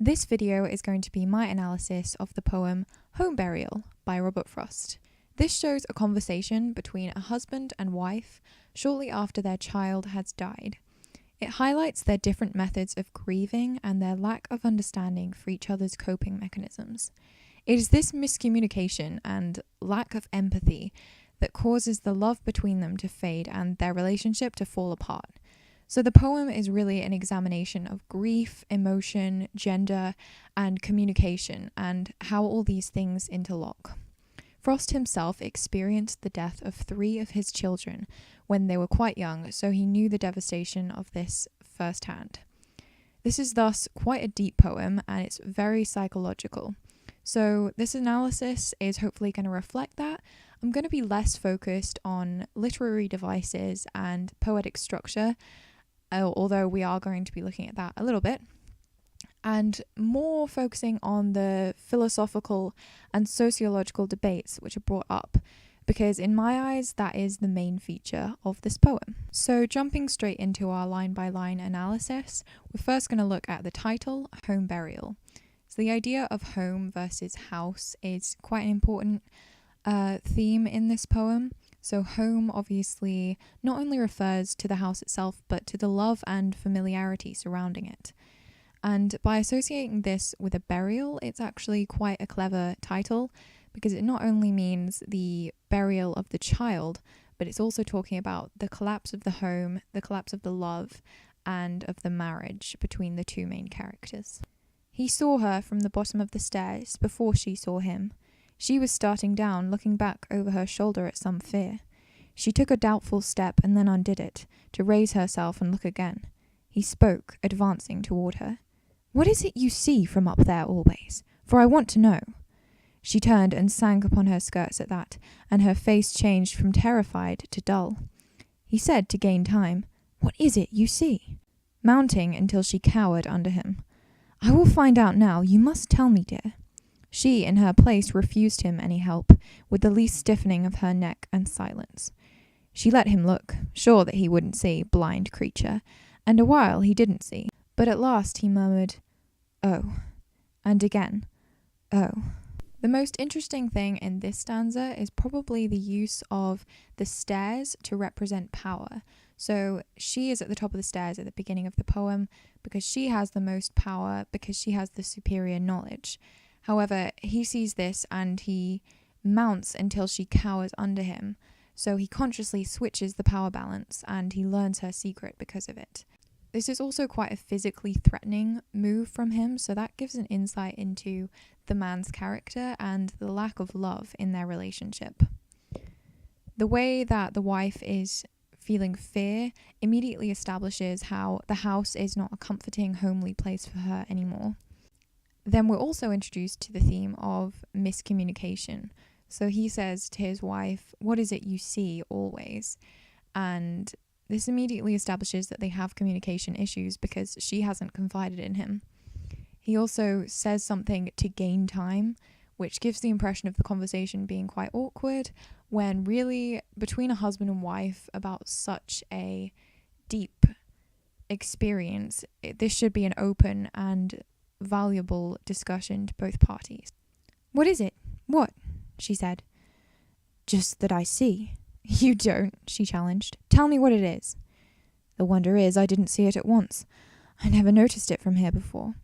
This video is going to be my analysis of the poem Home Burial by Robert Frost. This shows a conversation between a husband and wife shortly after their child has died. It highlights their different methods of grieving and their lack of understanding for each other's coping mechanisms. It is this miscommunication and lack of empathy that causes the love between them to fade and their relationship to fall apart. So the poem is really an examination of grief, emotion, gender, and communication, and how all these things interlock. Frost himself experienced the death of 3 of his children when they were quite young, so he knew the devastation of this firsthand. This is thus quite a deep poem, and it's very psychological. So this analysis is hopefully going to reflect that. I'm going to be less focused on literary devices and poetic structure, although we are going to be looking at that a little bit, and more focusing on the philosophical and sociological debates which are brought up, because in my eyes that is the main feature of this poem. So jumping straight into our line-by-line analysis, we're first going to look at the title, Home Burial. So the idea of home versus house is quite an important theme in this poem. So home obviously not only refers to the house itself, but to the love and familiarity surrounding it. And by associating this with a burial, it's actually quite a clever title, because it not only means the burial of the child, but it's also talking about the collapse of the home, the collapse of the love, and of the marriage between the 2 main characters. He saw her from the bottom of the stairs before she saw him. She was starting down, looking back over her shoulder at some fear. She took a doubtful step and then undid it, to raise herself and look again. He spoke, advancing toward her. "What is it you see from up there always? For I want to know." She turned and sank upon her skirts at that, and her face changed from terrified to dull. He said to gain time, "What is it you see?" Mounting until she cowered under him. "I will find out now. You must tell me, dear." She, in her place, refused him any help, with the least stiffening of her neck and silence. She let him look, sure that he wouldn't see, blind creature, and a while he didn't see, but at last he murmured, "Oh," and again, "Oh." The most interesting thing in this stanza is probably the use of the stairs to represent power. So she is at the top of the stairs at the beginning of the poem because she has the most power, because she has the superior knowledge. However, he sees this and he mounts until she cowers under him. So he consciously switches the power balance and he learns her secret because of it. This is also quite a physically threatening move from him, so that gives an insight into the man's character and the lack of love in their relationship. The way that the wife is feeling fear immediately establishes how the house is not a comforting, homely place for her anymore. Then we're also introduced to the theme of miscommunication. So he says to his wife, "What is it you see always?" And this immediately establishes that they have communication issues because she hasn't confided in him. He also says something to gain time, which gives the impression of the conversation being quite awkward, when really between a husband and wife about such a deep experience, this should be an open and valuable discussion to both parties. "What is it? What?" she said. "Just that I see." "You don't," she challenged. "Tell me what it is." "The wonder is I didn't see it at once. I never noticed it from here before.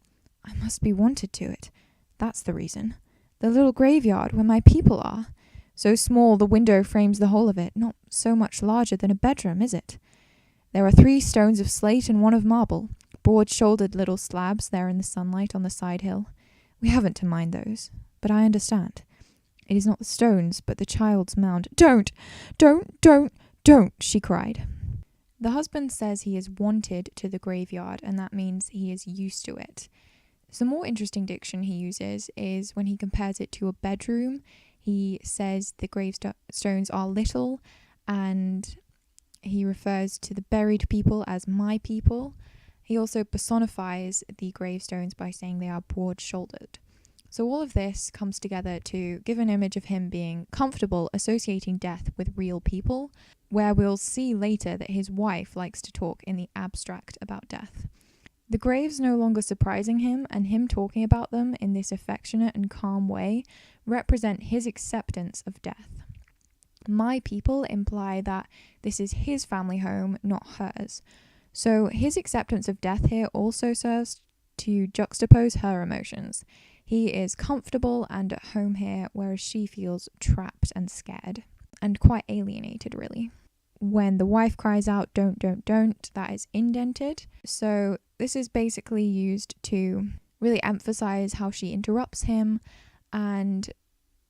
I must be wanted to it. That's the reason. The little graveyard where my people are. So small the window frames the whole of it, not so much larger than a bedroom, is it? There are 3 stones of slate and 1 of marble, broad-shouldered little slabs there in the sunlight on the side hill. We haven't to mind those, but I understand. It is not the stones, but the child's mound." Don't, she cried. The husband says he is wanted to the graveyard, and that means he is used to it. Some more interesting diction he uses is when he compares it to a bedroom. He says the gravestones are little, and he refers to the buried people as my people. He also personifies the gravestones by saying they are broad-shouldered. So all of this comes together to give an image of him being comfortable associating death with real people, where we'll see later that his wife likes to talk in the abstract about death. The graves no longer surprising him, and him talking about them in this affectionate and calm way represent his acceptance of death. My people imply that this is his family home, not hers. So his acceptance of death here also serves to juxtapose her emotions. He is comfortable and at home here, whereas she feels trapped and scared, and quite alienated, really. When the wife cries out, don't, that is indented. So this is basically used to really emphasize how she interrupts him and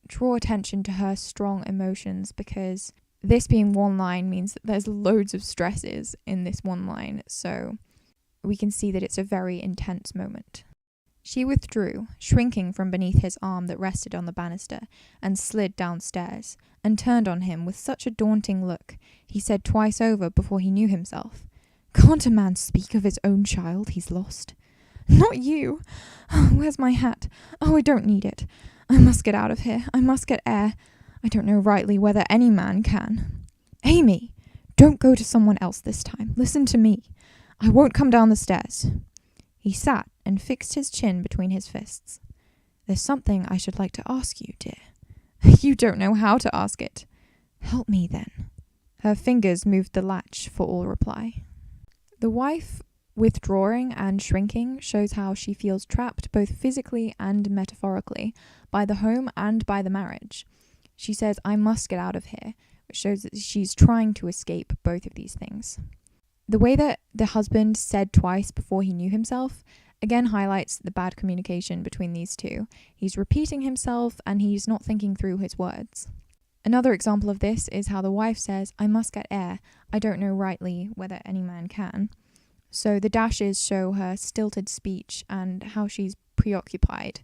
draw attention to her strong emotions, because this being one line means that there's loads of stresses in this one line. So we can see that it's a very intense moment. She withdrew, shrinking from beneath his arm that rested on the banister, and slid downstairs, and turned on him with such a daunting look, he said twice over before he knew himself, "Can't a man speak of his own child he's lost?" "Not you! Where's my hat? Oh, I don't need it. I must get out of here. I must get air. I don't know rightly whether any man can." "Amy, don't go to someone else this time. Listen to me. I won't come down the stairs." He sat and fixed his chin between his fists. "There's something I should like to ask you, dear." "You don't know how to ask it." "Help me, then." Her fingers moved the latch for all reply. The wife withdrawing and shrinking shows how she feels trapped both physically and metaphorically by the home and by the marriage. She says, "I must get out of here," which shows that she's trying to escape both of these things. The way that the husband said twice before he knew himself again highlights the bad communication between these two. He's repeating himself and he's not thinking through his words. Another example of this is how the wife says, "I must get air. I don't know rightly whether any man can." So the dashes show her stilted speech and how she's preoccupied.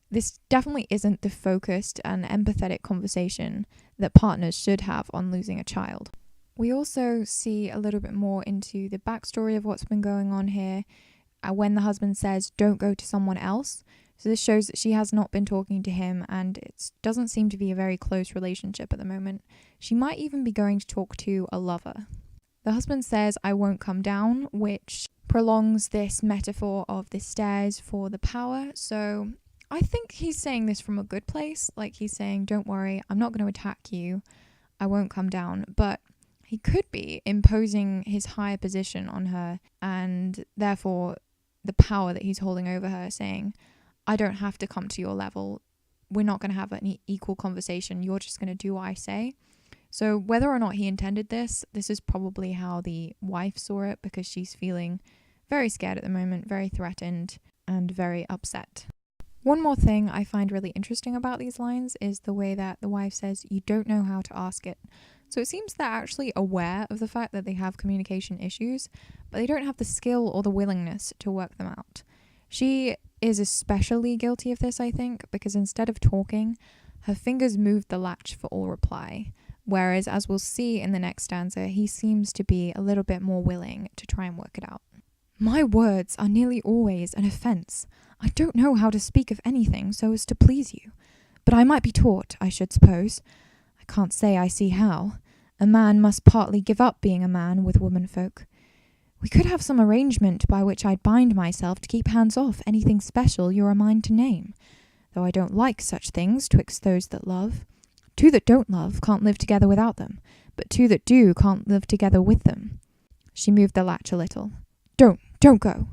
This definitely isn't the focused and empathetic conversation that partners should have on losing a child. We also see a little bit more into the backstory of what's been going on here when the husband says, "Don't go to someone else." So this shows that she has not been talking to him, and it doesn't seem to be a very close relationship at the moment. She might even be going to talk to a lover. The husband says, "I won't come down," which prolongs this metaphor of the stairs for the power. So I think he's saying this from a good place. Like, he's saying, "Don't worry, I'm not going to attack you. I won't come down." But he could be imposing his higher position on her, and therefore the power that he's holding over her, saying, "I don't have to come to your level. We're not going to have an equal conversation. You're just going to do what I say." So whether or not he intended this is probably how the wife saw it, because she's feeling very scared at the moment, very threatened, and very upset. One more thing I find really interesting about these lines is the way that the wife says, "You don't know how to ask it." So it seems they're actually aware of the fact that they have communication issues, but they don't have the skill or the willingness to work them out. She is especially guilty of this, I think, because instead of talking, her fingers moved the latch for all reply. Whereas, as we'll see in the next stanza, he seems to be a little bit more willing to try and work it out. "My words are nearly always an offence. I don't know how to speak of anything so as to please you. But I might be taught, I should suppose. I can't say I see how. A man must partly give up being a man with womenfolk. We could have some arrangement by which I'd bind myself to keep hands off anything special you're a mind to name, though I don't like such things twixt those that love. Two that don't love can't live together without them, but two that do can't live together with them." She moved the latch a little. Don't go.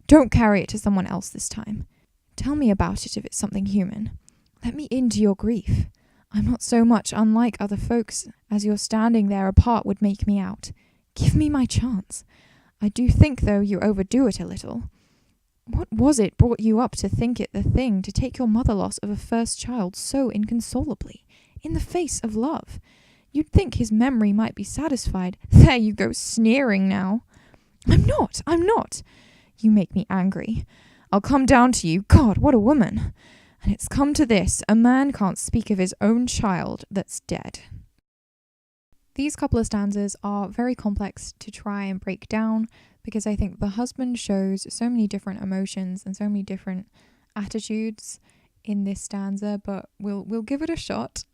Don't carry it to someone else this time. Tell me about it if it's something human. Let me into your grief. I'm not so much unlike other folks as your standing there apart would make me out. Give me my chance. I do think, though, you overdo it a little. What was it brought you up to think it the thing to take your mother-loss of a first child so inconsolably, in the face of love? You'd think his memory might be satisfied. There you go, sneering now. I'm not. You make me angry. I'll come down to you. God, what a woman. And it's come to this, a man can't speak of his own child that's dead. These couple of stanzas are very complex to try and break down, because I think the husband shows so many different emotions and so many different attitudes in this stanza, but we'll give it a shot.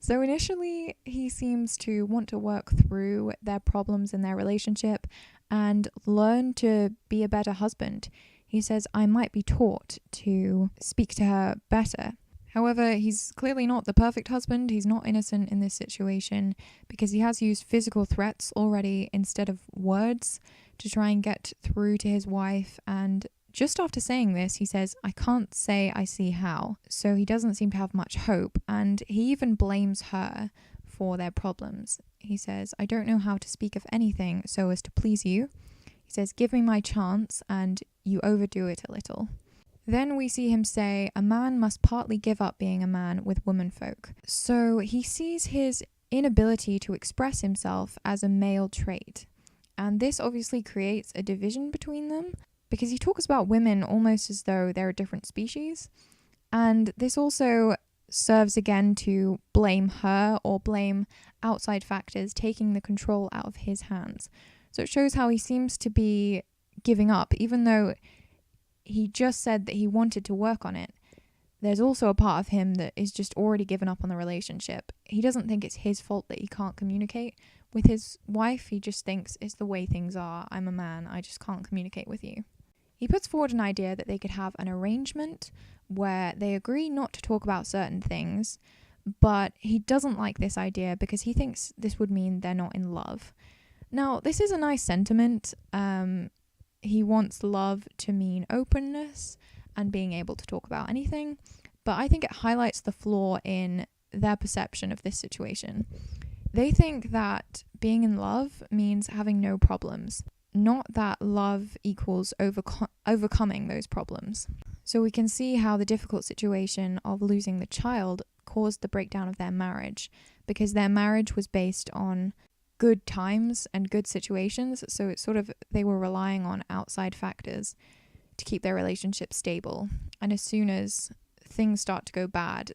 So initially he seems to want to work through their problems in their relationship and learn to be a better husband. He says, I might be taught to speak to her better. However, he's clearly not the perfect husband. He's not innocent in this situation because he has used physical threats already instead of words to try and get through to his wife. And just after saying this, he says, I can't say I see how. So he doesn't seem to have much hope. And he even blames her for their problems. He says, I don't know how to speak of anything so as to please you. He says, give me my chance, and you overdo it a little. Then we see him say, a man must partly give up being a man with womenfolk. So he sees his inability to express himself as a male trait. And this obviously creates a division between them because he talks about women almost as though they're a different species. And this also serves again to blame her or blame outside factors taking the control out of his hands. So it shows how he seems to be giving up, even though he just said that he wanted to work on it. There's also a part of him that is just already given up on the relationship. He doesn't think it's his fault that he can't communicate with his wife. He just thinks it's the way things are. I'm a man. I just can't communicate with you. He puts forward an idea that they could have an arrangement where they agree not to talk about certain things, but he doesn't like this idea because he thinks this would mean they're not in love. Now, this is a nice sentiment. He wants love to mean openness and being able to talk about anything, but I think it highlights the flaw in their perception of this situation. They think that being in love means having no problems, not that love equals overcoming those problems. So we can see how the difficult situation of losing the child caused the breakdown of their marriage, because their marriage was based on good times and good situations, so it's sort of they were relying on outside factors to keep their relationship stable, and as soon as things start to go bad,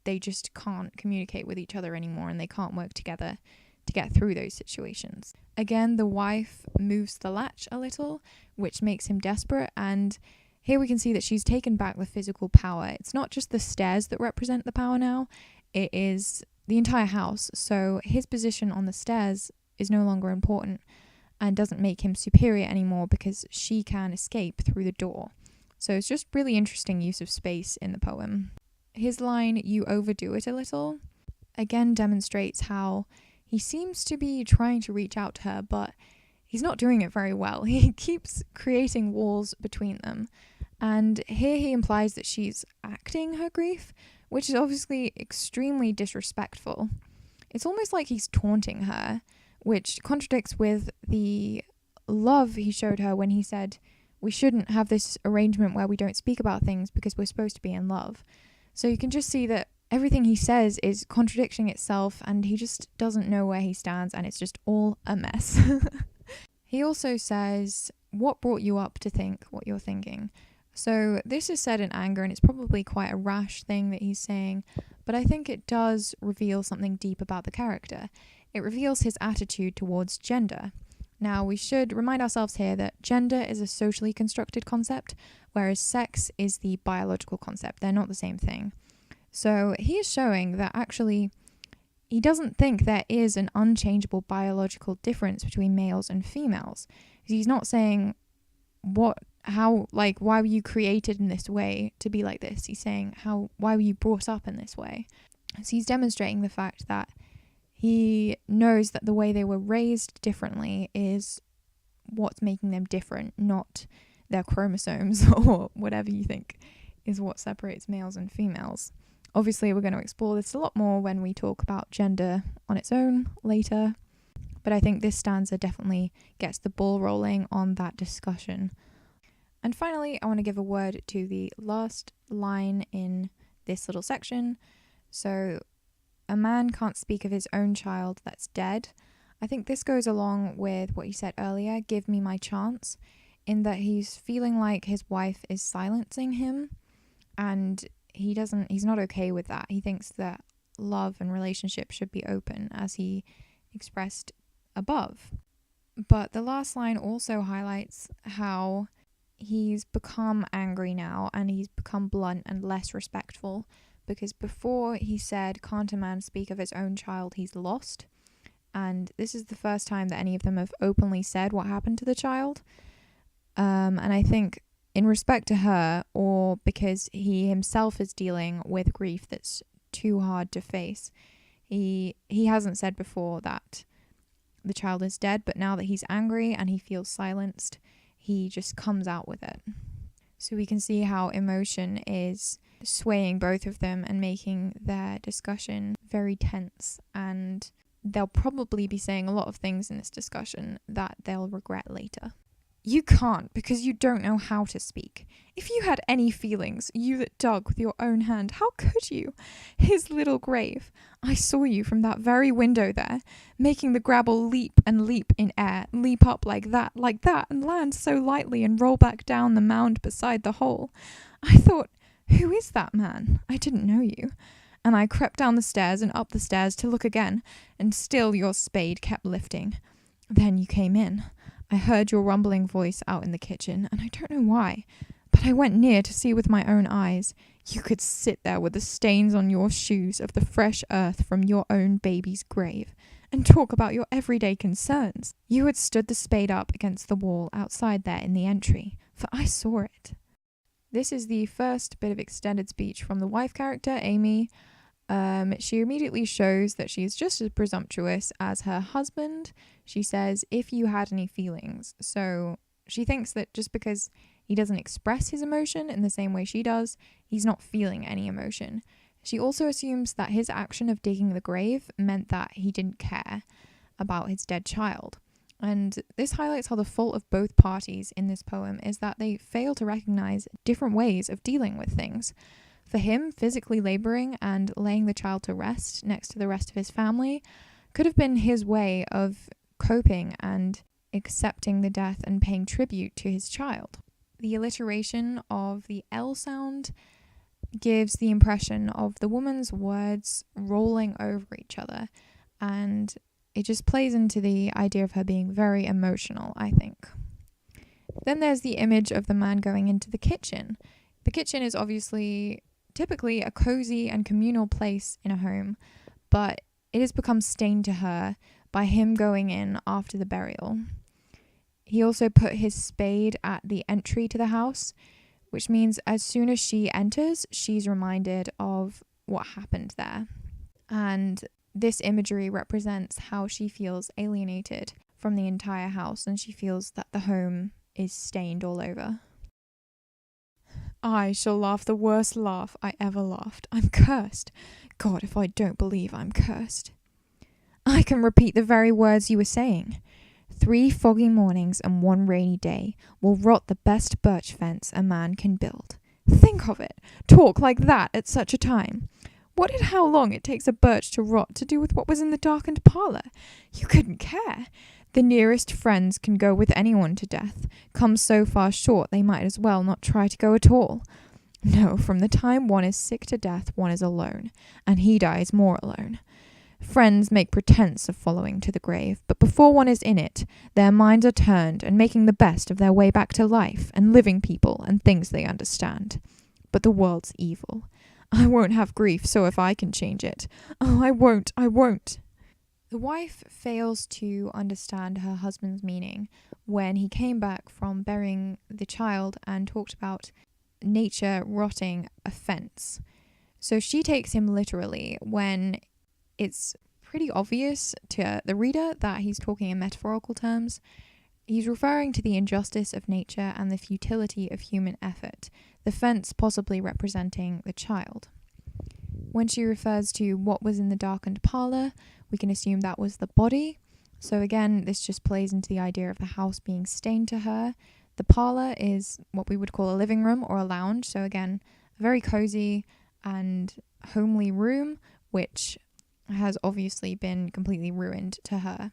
they just can't communicate with each other anymore and they can't work together to get through those situations. Again, the wife moves the latch a little, which makes him desperate, and here we can see that she's taken back the physical power. It's not just the stairs that represent the power now, it is the entire house. So his position on the stairs is no longer important and doesn't make him superior anymore because she can escape through the door. So it's just really interesting use of space in the poem. His line, you overdo it a little, again demonstrates how he seems to be trying to reach out to her, but he's not doing it very well. He keeps creating walls between them. And here he implies that she's acting her grief, which is obviously extremely disrespectful. It's almost like he's taunting her, which contradicts with the love he showed her when he said, we shouldn't have this arrangement where we don't speak about things because we're supposed to be in love. So you can just see that everything he says is contradicting itself and he just doesn't know where he stands and it's just all a mess. He also says, what brought you up to think what you're thinking? So this is said in anger and it's probably quite a rash thing that he's saying, but I think it does reveal something deep about the character. It reveals his attitude towards gender. Now, we should remind ourselves here that gender is a socially constructed concept, whereas sex is the biological concept. They're not the same thing. So he is showing that actually he doesn't think there is an unchangeable biological difference between males and females. He's not saying why were you created in this way to be like this? He's saying why were you brought up in this way? So he's demonstrating the fact that he knows that the way they were raised differently is what's making them different, not their chromosomes or whatever you think is what separates males and females. Obviously, we're going to explore this a lot more when we talk about gender on its own later, but I think this stanza definitely gets the ball rolling on that discussion. And finally, I want to give a word to the last line in this little section. So, a man can't speak of his own child that's dead. I think this goes along with what you said earlier, give me my chance, in that he's feeling like his wife is silencing him, and he's not okay with that. He thinks that love and relationship should be open, as he expressed above. But the last line also highlights how he's become angry now and he's become blunt and less respectful, because before he said, can't a man speak of his own child he's lost? and this is the first time that any of them have openly said what happened to the child. And I think in respect to her, or because he himself is dealing with grief that's too hard to face, he hasn't said before that the child is dead, but now that he's angry and he feels silenced, he just comes out with it. So we can see how emotion is swaying both of them and making their discussion very tense, and they'll probably be saying a lot of things in this discussion that they'll regret later. You can't, because you don't know how to speak. If you had any feelings, you that dug with your own hand, how could you? His little grave. I saw you from that very window there, making the gravel leap and leap in air, leap up like that, and land so lightly and roll back down the mound beside the hole. I thought, who is that man? I didn't know you. And I crept down the stairs and up the stairs to look again, and still your spade kept lifting. Then you came in. I heard your rumbling voice out in the kitchen, and I don't know why, but I went near to see with my own eyes. You could sit there with the stains on your shoes of the fresh earth from your own baby's grave, and talk about your everyday concerns. You had stood the spade up against the wall outside there in the entry, for I saw it. This is the first bit of extended speech from the wife character, Amy. She immediately shows that she's just as presumptuous as her husband. She says, if you had any feelings. So she thinks that just because he doesn't express his emotion in the same way she does, he's not feeling any emotion. She also assumes that his action of digging the grave meant that he didn't care about his dead child. And this highlights how the fault of both parties in this poem is that they fail to recognize different ways of dealing with things. For him, physically laboring and laying the child to rest next to the rest of his family could have been his way of coping and accepting the death and paying tribute to his child. The alliteration of the L sound gives the impression of the woman's words rolling over each other, and it just plays into the idea of her being very emotional, I think. Then there's the image of the man going into the kitchen. The kitchen is obviously typically a cozy and communal place in a home, but it has become stained to her by him going in after the burial. He also put his spade at the entry to the house, which means as soon as she enters, she's reminded of what happened there. And this imagery represents how she feels alienated from the entire house, and she feels that the home is stained all over. I shall laugh the worst laugh I ever laughed. I'm cursed. God, if I don't believe I'm cursed. I can repeat the very words you were saying. 3 foggy mornings and 1 rainy day will rot the best birch fence a man can build. Think of it! Talk like that at such a time. What did how long it takes a birch to rot to do with what was in the darkened parlour? You couldn't care. The nearest friends can go with anyone to death. Come so far short they might as well not try to go at all. No, from the time one is sick to death, one is alone, and he dies more alone. Friends make pretence of following to the grave, but before one is in it, their minds are turned and making the best of their way back to life and living people and things they understand. But the world's evil. I won't have grief, so if I can change it. Oh, I won't. The wife fails to understand her husband's meaning when he came back from burying the child and talked about nature rotting a fence. So she takes him literally when it's pretty obvious to the reader that he's talking in metaphorical terms. He's referring to the injustice of nature and the futility of human effort, the fence possibly representing the child. When she refers to what was in the darkened parlour, we can assume that was the body. So again, this just plays into the idea of the house being stained to her. The parlour is what we would call a living room or a lounge. So again, a very cozy and homely room, which has obviously been completely ruined to her.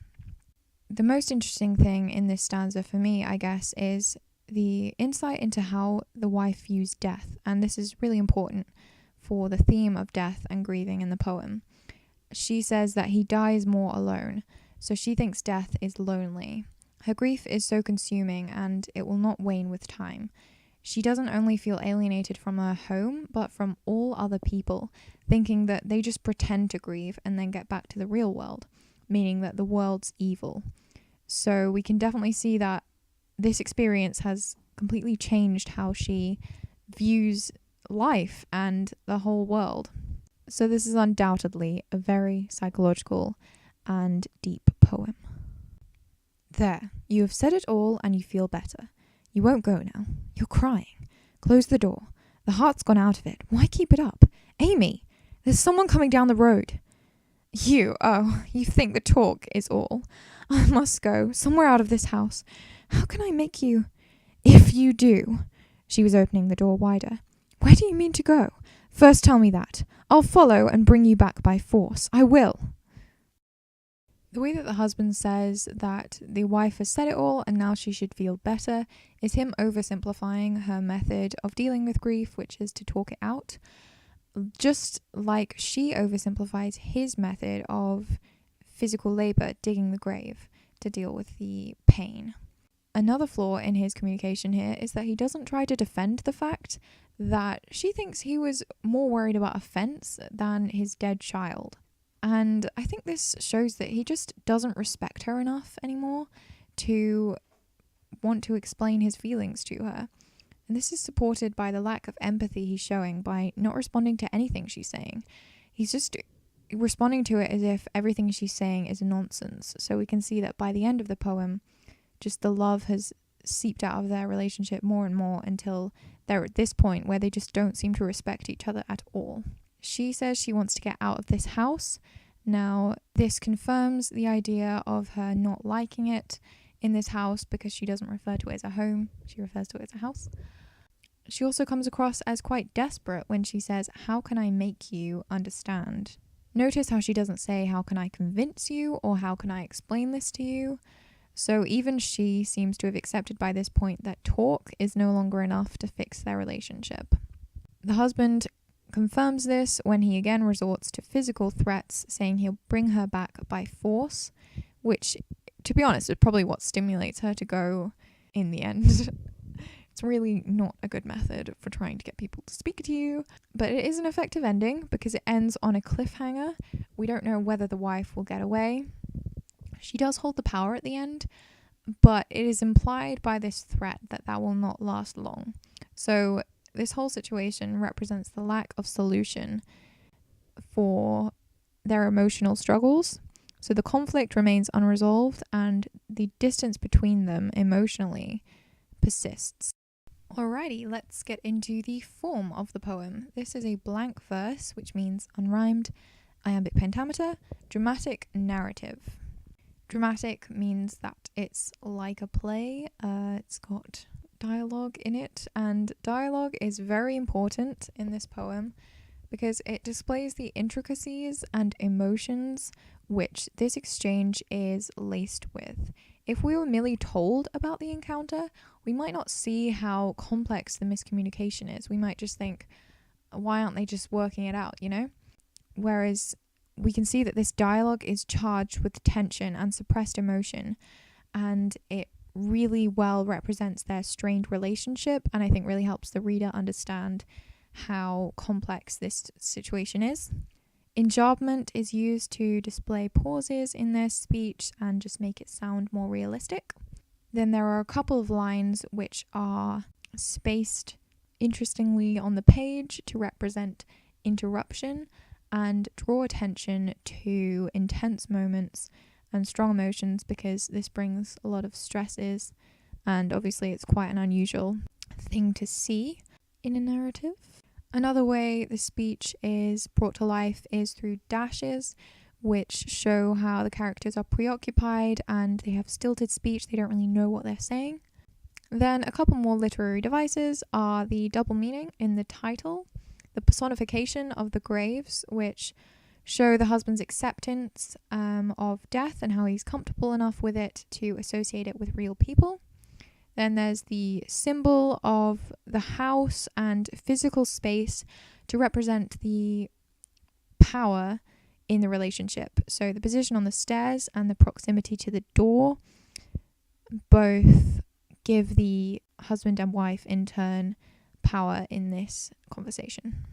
The most interesting thing in this stanza for me, I guess, is the insight into how the wife views death. And this is really important for the theme of death and grieving in the poem. She says that he dies more alone, so she thinks death is lonely. Her grief is so consuming and it will not wane with time. She doesn't only feel alienated from her home, but from all other people, thinking that they just pretend to grieve and then get back to the real world. meaning that the world's evil. So we can definitely see that this experience has completely changed how she views life and the whole world. So this is undoubtedly a very psychological and deep poem. There, you have said it all and you feel better. You won't go now. You're crying. Close the door. The heart's gone out of it. Why keep it up? Amy, there's someone coming down the road. You think the talk is all. I must go, somewhere out of this house. How can I make you? If you do. She was opening the door wider. Where do you mean to go? First tell me that. I'll follow and bring you back by force. I will. The way that the husband says that the wife has said it all and now she should feel better is him oversimplifying her method of dealing with grief, which is to talk it out. Just like she oversimplifies his method of physical labor, digging the grave, to deal with the pain. Another flaw in his communication here is that he doesn't try to defend the fact that she thinks he was more worried about offense than his dead child. And I think this shows that he just doesn't respect her enough anymore to want to explain his feelings to her. And this is supported by the lack of empathy he's showing by not responding to anything she's saying. He's just responding to it as if everything she's saying is nonsense. So we can see that by the end of the poem, just the love has seeped out of their relationship more and more until they're at this point where they just don't seem to respect each other at all. She says she wants to get out of this house. Now, this confirms the idea of her not liking it in this house because she doesn't refer to it as a home. She refers to it as a house. She also comes across as quite desperate when she says, how can I make you understand? Notice how she doesn't say, how can I convince you, or how can I explain this to you? So even she seems to have accepted by this point that talk is no longer enough to fix their relationship. The husband confirms this when he again resorts to physical threats, saying he'll bring her back by force, which, to be honest, is probably what stimulates her to go in the end. It's really not a good method for trying to get people to speak to you, but it is an effective ending because it ends on a cliffhanger. We don't know whether the wife will get away. She does hold the power at the end, but it is implied by this threat that that will not last long. So this whole situation represents the lack of solution for their emotional struggles. So the conflict remains unresolved and the distance between them emotionally persists. Alrighty, let's get into the form of the poem. This is a blank verse, which means unrhymed, iambic pentameter, dramatic narrative. Dramatic means that it's like a play. It's got dialogue in it, and dialogue is very important in this poem because it displays the intricacies and emotions which this exchange is laced with. If we were merely told about the encounter, we might not see how complex the miscommunication is. We might just think, why aren't they just working it out, you know? Whereas we can see that this dialogue is charged with tension and suppressed emotion, and it really well represents their strained relationship, and I think really helps the reader understand how complex this situation is. Enjambment is used to display pauses in their speech and just make it sound more realistic. Then there are a couple of lines which are spaced interestingly on the page to represent interruption and draw attention to intense moments and strong emotions, because this brings a lot of stresses, and obviously it's quite an unusual thing to see in a narrative. Another way the speech is brought to life is through dashes, which show how the characters are preoccupied and they have stilted speech, they don't really know what they're saying. Then a couple more literary devices are the double meaning in the title, the personification of the graves, which show the husband's acceptance of death and how he's comfortable enough with it to associate it with real people. Then there's the symbol of the house and physical space to represent the power in the relationship. So the position on the stairs and the proximity to the door both give the husband and wife in turn power in this conversation.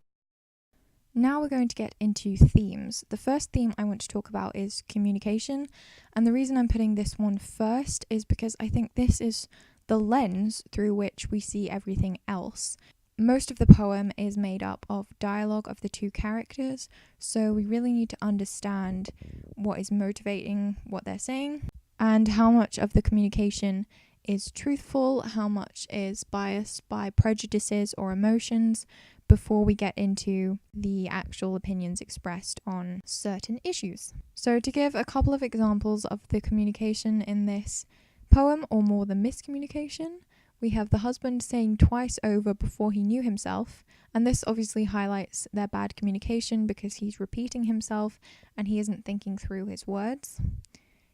Now we're going to get into themes. The first theme I want to talk about is communication, and the reason I'm putting this one first is because I think this is the lens through which we see everything else. Most of the poem is made up of dialogue of the two characters, so we really need to understand what is motivating what they're saying and how much of the communication is truthful, how much is biased by prejudices or emotions, before we get into the actual opinions expressed on certain issues. So to give a couple of examples of the communication in this poem, or more the miscommunication, we have the husband saying twice over before he knew himself, and this obviously highlights their bad communication because he's repeating himself and he isn't thinking through his words.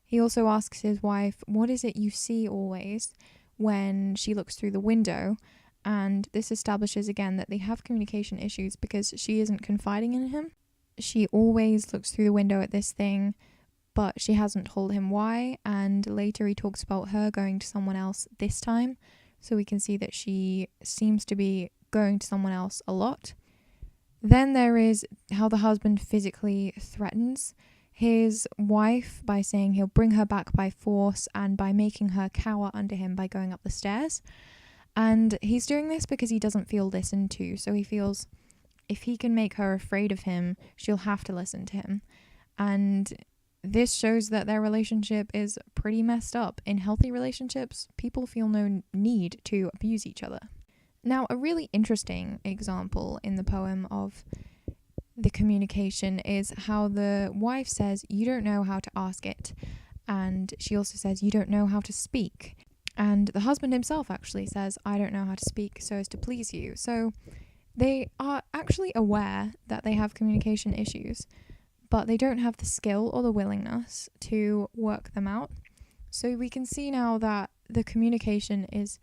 He also asks his wife, "What is it you see always?" when she looks through the window, and this establishes again that they have communication issues because she isn't confiding in him. She always looks through the window at this thing, but she hasn't told him why, and later he talks about her going to someone else this time, so we can see that she seems to be going to someone else a lot. Then there is how the husband physically threatens his wife by saying he'll bring her back by force and by making her cower under him by going up the stairs. And he's doing this because he doesn't feel listened to, so he feels if he can make her afraid of him, she'll have to listen to him. And this shows that their relationship is pretty messed up. In healthy relationships, people feel no need to abuse each other. Now, a really interesting example in the poem of the communication is how the wife says, "You don't know how to ask it." And she also says, "You don't know how to speak." And the husband himself actually says, "I don't know how to speak so as to please you." So they are actually aware that they have communication issues, but they don't have the skill or the willingness to work them out. So we can see now that the communication is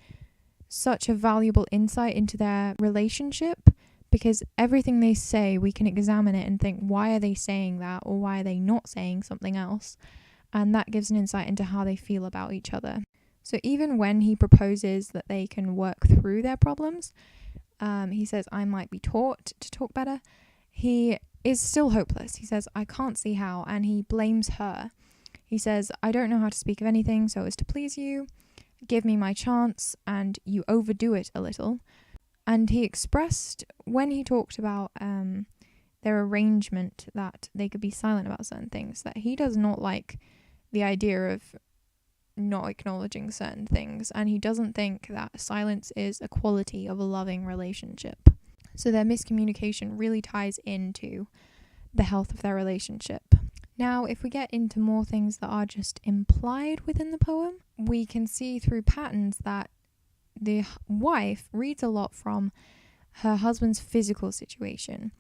such a valuable insight into their relationship, because everything they say, we can examine it and think, why are they saying that, or why are they not saying something else? And that gives an insight into how they feel about each other. So even when he proposes that they can work through their problems, he says, "I might be taught to talk better," he is still hopeless. He says, "I can't see how," and he blames her. He says, "I don't know how to speak of anything so as to please you. Give me my chance, and you overdo it a little." And he expressed, when he talked about their arrangement, that they could be silent about certain things, that he does not like the idea of not acknowledging certain things, and he doesn't think that silence is a quality of a loving relationship. So their miscommunication really ties into the health of their relationship. Now, if we get into more things that are just implied within the poem, we can see through patterns that the wife reads a lot from her husband's physical situation.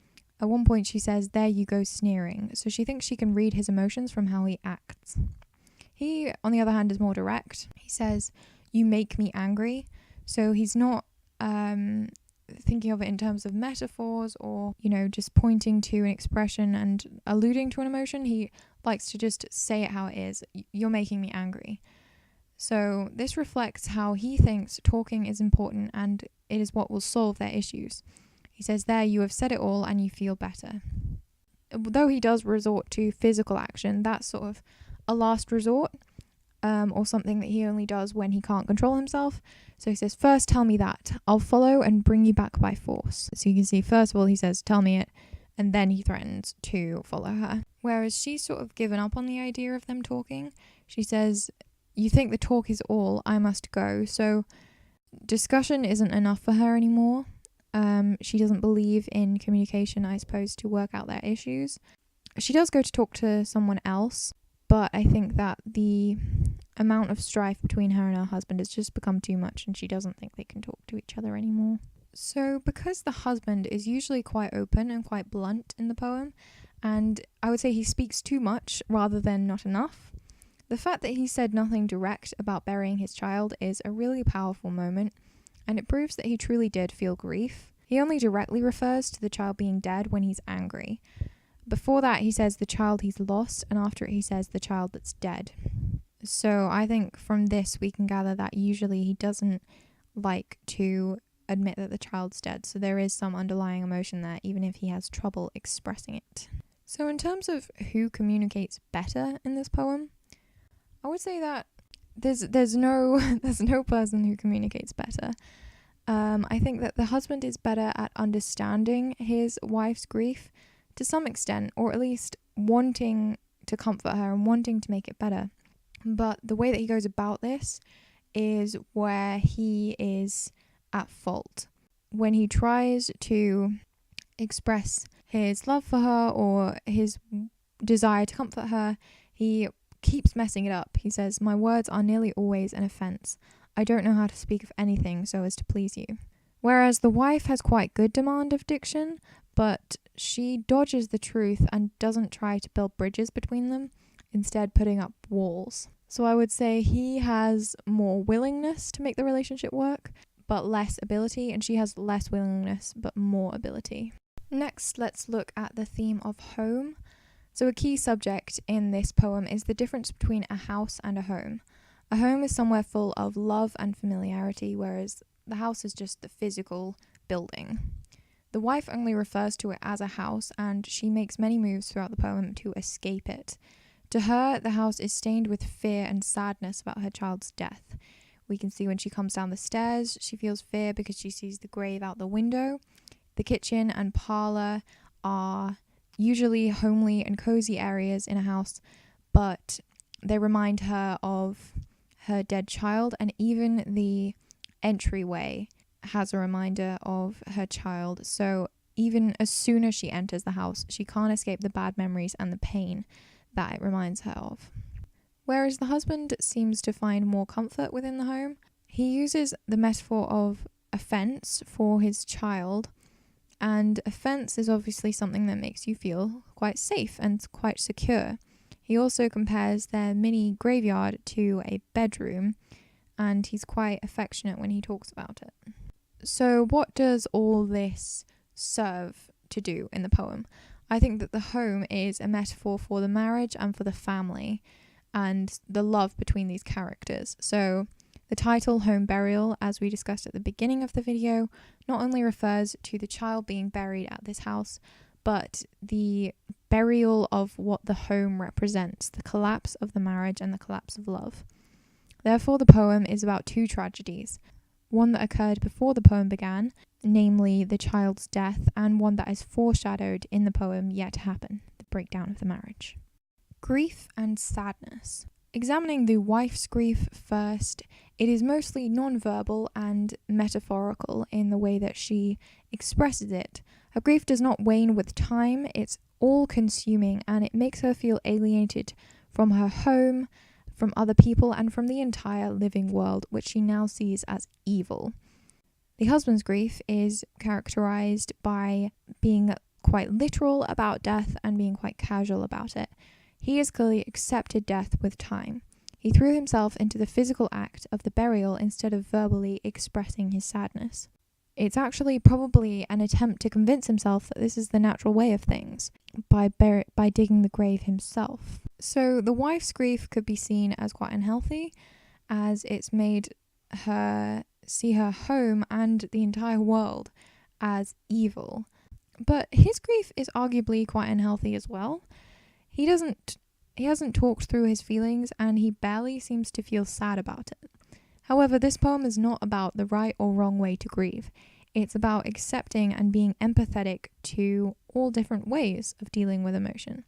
At one point she says, "There you go sneering." So she thinks she can read his emotions from how he acts. He, on the other hand, is more direct. He says, "You make me angry." So he's not thinking of it in terms of metaphors or, just pointing to an expression and alluding to an emotion. He likes to just say it how it is. "You're making me angry." So this reflects how he thinks talking is important and it is what will solve their issues. He says, "There, you have said it all and you feel better." Though he does resort to physical action, that's sort of a last resort, or something that he only does when he can't control himself. So he says, "First tell me that. I'll follow and bring you back by force." So you can see, first of all, he says, "Tell me it," and then he threatens to follow her. Whereas she's sort of given up on the idea of them talking. She says, "You think the talk is all, I must go." So discussion isn't enough for her anymore. She doesn't believe in communication, I suppose, to work out their issues. She does go to talk to someone else, but I think that the amount of strife between her and her husband has just become too much, and she doesn't think they can talk to each other anymore. So because the husband is usually quite open and quite blunt in the poem, and I would say he speaks too much rather than not enough, the fact that he said nothing direct about burying his child is a really powerful moment, and it proves that he truly did feel grief. He only directly refers to the child being dead when he's angry. Before that, he says the child he's lost, and after it, he says the child that's dead. So I think from this we can gather that usually he doesn't like to admit that the child's dead. So there is some underlying emotion there, even if he has trouble expressing it. So in terms of who communicates better in this poem, I would say that there's no person who communicates better. I think that the husband is better at understanding his wife's grief to some extent, or at least wanting to comfort her and wanting to make it better. But the way that he goes about this is where he is at fault. When he tries to express his love for her or his desire to comfort her, he keeps messing it up. He says, "My words are nearly always an offense. I don't know how to speak of anything so as to please you." Whereas the wife has quite good demand of diction, but she dodges the truth and doesn't try to build bridges between them, instead putting up walls. So I would say he has more willingness to make the relationship work, but less ability, and she has less willingness but more ability. Next, let's look at the theme of home. So a key subject in this poem is the difference between a house and a home. A home is somewhere full of love and familiarity, whereas the house is just the physical building. The wife only refers to it as a house, and she makes many moves throughout the poem to escape it. To her, the house is stained with fear and sadness about her child's death. We can see when she comes down the stairs, she feels fear because she sees the grave out the window. The kitchen and parlour are usually homely and cozy areas in a house, but they remind her of her dead child, and even the entryway has a reminder of her child. So even as soon as she enters the house, she can't escape the bad memories and the pain that it reminds her of. Whereas the husband seems to find more comfort within the home, he uses the metaphor of a fence for his child, and a fence is obviously something that makes you feel quite safe and quite secure. He also compares their mini graveyard to a bedroom, and he's quite affectionate when he talks about it. So what does all this serve to do in the poem? I think that the home is a metaphor for the marriage and for the family and the love between these characters. So the title, Home Burial, as we discussed at the beginning of the video, not only refers to the child being buried at this house, but the burial of what the home represents, the collapse of the marriage and the collapse of love. Therefore, the poem is about two tragedies, one that occurred before the poem began, namely the child's death, and one that is foreshadowed in the poem yet to happen, the breakdown of the marriage. Grief and sadness. Examining the wife's grief first, it is mostly non-verbal and metaphorical in the way that she expresses it. Her grief does not wane with time, it's all-consuming, and it makes her feel alienated from her home, from other people, and from the entire living world, which she now sees as evil. The husband's grief is characterized by being quite literal about death and being quite casual about it. He has clearly accepted death with time. He threw himself into the physical act of the burial instead of verbally expressing his sadness. It's actually probably an attempt to convince himself that this is the natural way of things, by digging the grave himself. So the wife's grief could be seen as quite unhealthy, as it's made her see her home and the entire world as evil. But his grief is arguably quite unhealthy as well. He hasn't talked through his feelings, and he barely seems to feel sad about it. However, this poem is not about the right or wrong way to grieve. It's about accepting and being empathetic to all different ways of dealing with emotion.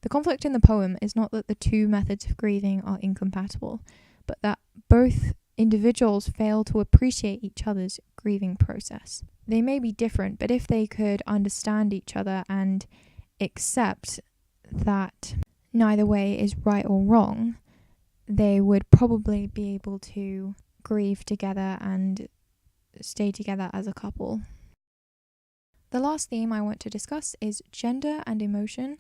The conflict in the poem is not that the two methods of grieving are incompatible, but that both individuals fail to appreciate each other's grieving process. They may be different, but if they could understand each other and accept that neither way is right or wrong, they would probably be able to grieve together and stay together as a couple. The last theme I want to discuss is gender and emotion,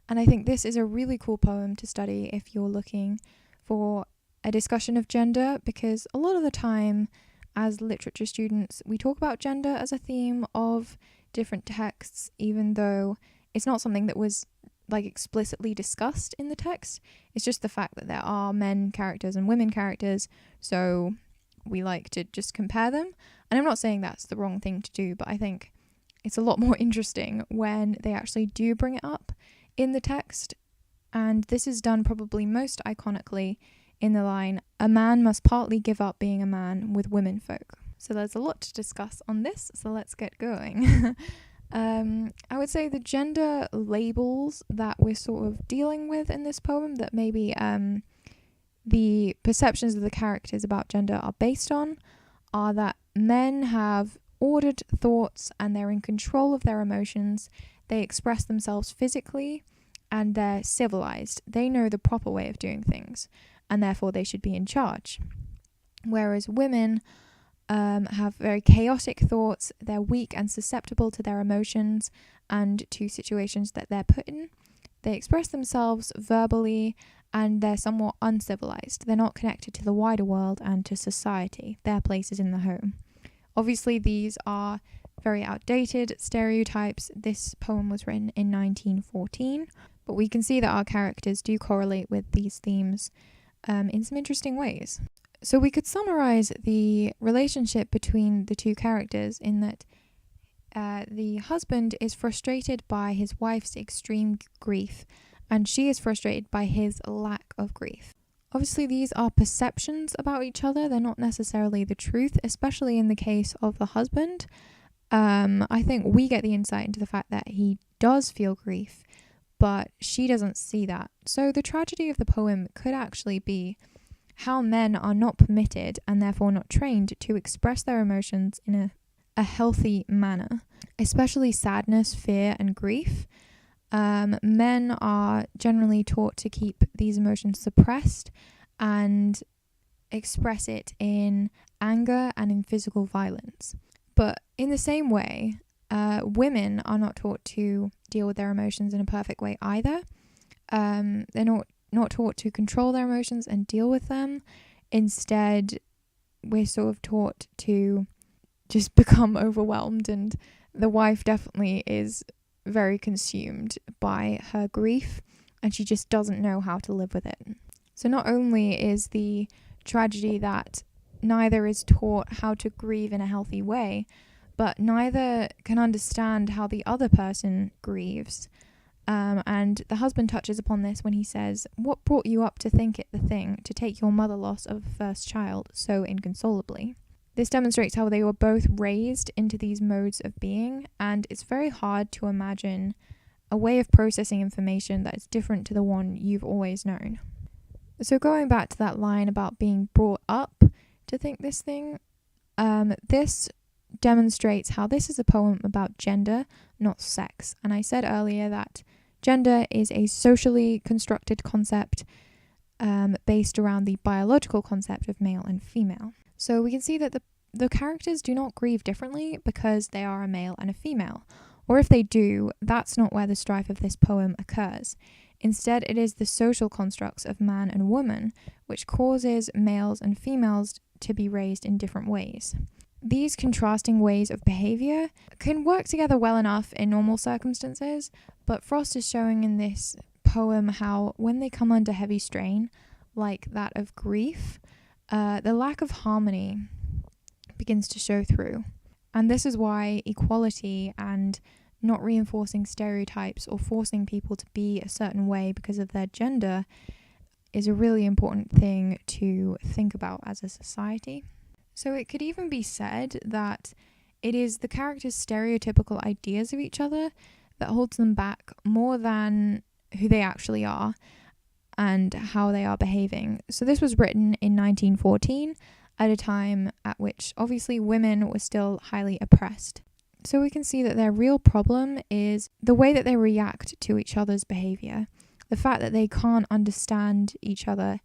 and I think this is a really cool poem to study if you're looking for a discussion of gender, because a lot of the time as literature students we talk about gender as a theme of different texts, even though it's not something that was explicitly discussed in the text. It's just the fact that there are men characters and women characters, so we like to just compare them. And I'm not saying that's the wrong thing to do, but I think it's a lot more interesting when they actually do bring it up in the text. And this is done probably most iconically in the line, "A man must partly give up being a man with womenfolk." So there's a lot to discuss on this, so let's get going. I would say the gender labels that we're sort of dealing with in this poem, that maybe the perceptions of the characters about gender are based on, are that men have ordered thoughts and they're in control of their emotions. They express themselves physically and they're civilized. They know the proper way of doing things and therefore they should be in charge. Whereas women have very chaotic thoughts. They're weak and susceptible to their emotions and to situations that they're put in. They express themselves verbally and they're somewhat uncivilized. They're not connected to the wider world and to society. Their place is in the home. Obviously, these are very outdated stereotypes. This poem was written in 1914, but we can see that our characters do correlate with these themes in some interesting ways. So we could summarize the relationship between the two characters in that the husband is frustrated by his wife's extreme grief and she is frustrated by his lack of grief. Obviously, these are perceptions about each other. They're not necessarily the truth, especially in the case of the husband. I think we get the insight into the fact that he does feel grief, but she doesn't see that. So the tragedy of the poem could actually be how men are not permitted and therefore not trained to express their emotions in a healthy manner, especially sadness, fear, and grief. Men are generally taught to keep these emotions suppressed and express it in anger and in physical violence. But in the same way, women are not taught to deal with their emotions in a perfect way either. They're not taught to control their emotions and deal with them. Instead, we're sort of taught to just become overwhelmed, and the wife definitely is very consumed by her grief and she just doesn't know how to live with it. So not only is the tragedy that neither is taught how to grieve in a healthy way, but neither can understand how the other person grieves. And the husband touches upon this when he says, "What brought you up to think it the thing to take your mother loss of a first child so inconsolably?" This demonstrates how they were both raised into these modes of being, and it's very hard to imagine a way of processing information that is different to the one you've always known. So going back to that line about being brought up to think this thing, this demonstrates how this is a poem about gender, not sex. And I said earlier that gender is a socially constructed concept based around the biological concept of male and female. So we can see that the characters do not grieve differently because they are a male and a female. Or if they do, that's not where the strife of this poem occurs. Instead, it is the social constructs of man and woman which causes males and females to be raised in different ways. These contrasting ways of behaviour can work together well enough in normal circumstances, but Frost is showing in this poem how when they come under heavy strain, like that of grief, the lack of harmony begins to show through. And this is why equality and not reinforcing stereotypes or forcing people to be a certain way because of their gender is a really important thing to think about as a society. So it could even be said that it is the characters' stereotypical ideas of each other that holds them back more than who they actually are and how they are behaving. So this was written in 1914 at a time at which obviously women were still highly oppressed. So we can see that their real problem is the way that they react to each other's behaviour, the fact that they can't understand each other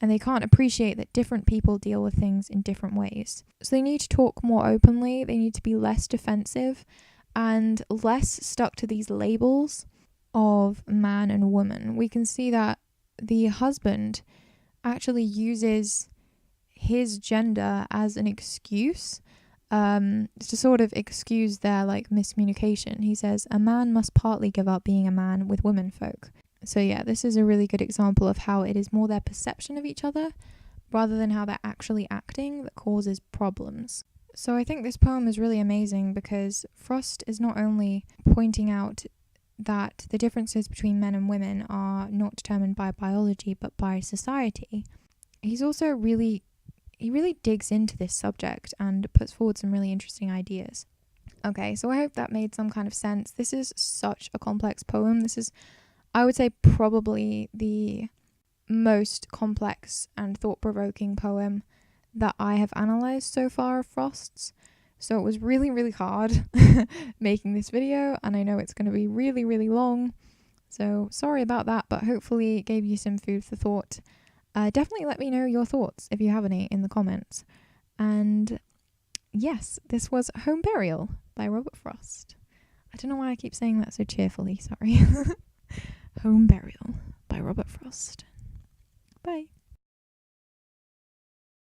and they can't appreciate that different people deal with things in different ways. So they need to talk more openly, they need to be less defensive and less stuck to these labels of man and woman. We can see that the husband actually uses his gender as an excuse to sort of excuse their miscommunication. He says, "A man must partly give up being a man with womenfolk." So yeah, this is a really good example of how it is more their perception of each other rather than how they're actually acting that causes problems. So I think this poem is really amazing because Frost is not only pointing out that the differences between men and women are not determined by biology but by society. He's also he really digs into this subject and puts forward some really interesting ideas. Okay, so I hope that made some kind of sense. This is such a complex poem. This is, I would say, probably the most complex and thought-provoking poem that I have analysed so far of Frost's. So it was really, really hard making this video, and I know it's going to be really, really long. So sorry about that, but hopefully it gave you some food for thought. Definitely let me know your thoughts, if you have any, in the comments. And yes, this was Home Burial by Robert Frost. I don't know why I keep saying that so cheerfully, sorry. Home Burial by Robert Frost. Bye.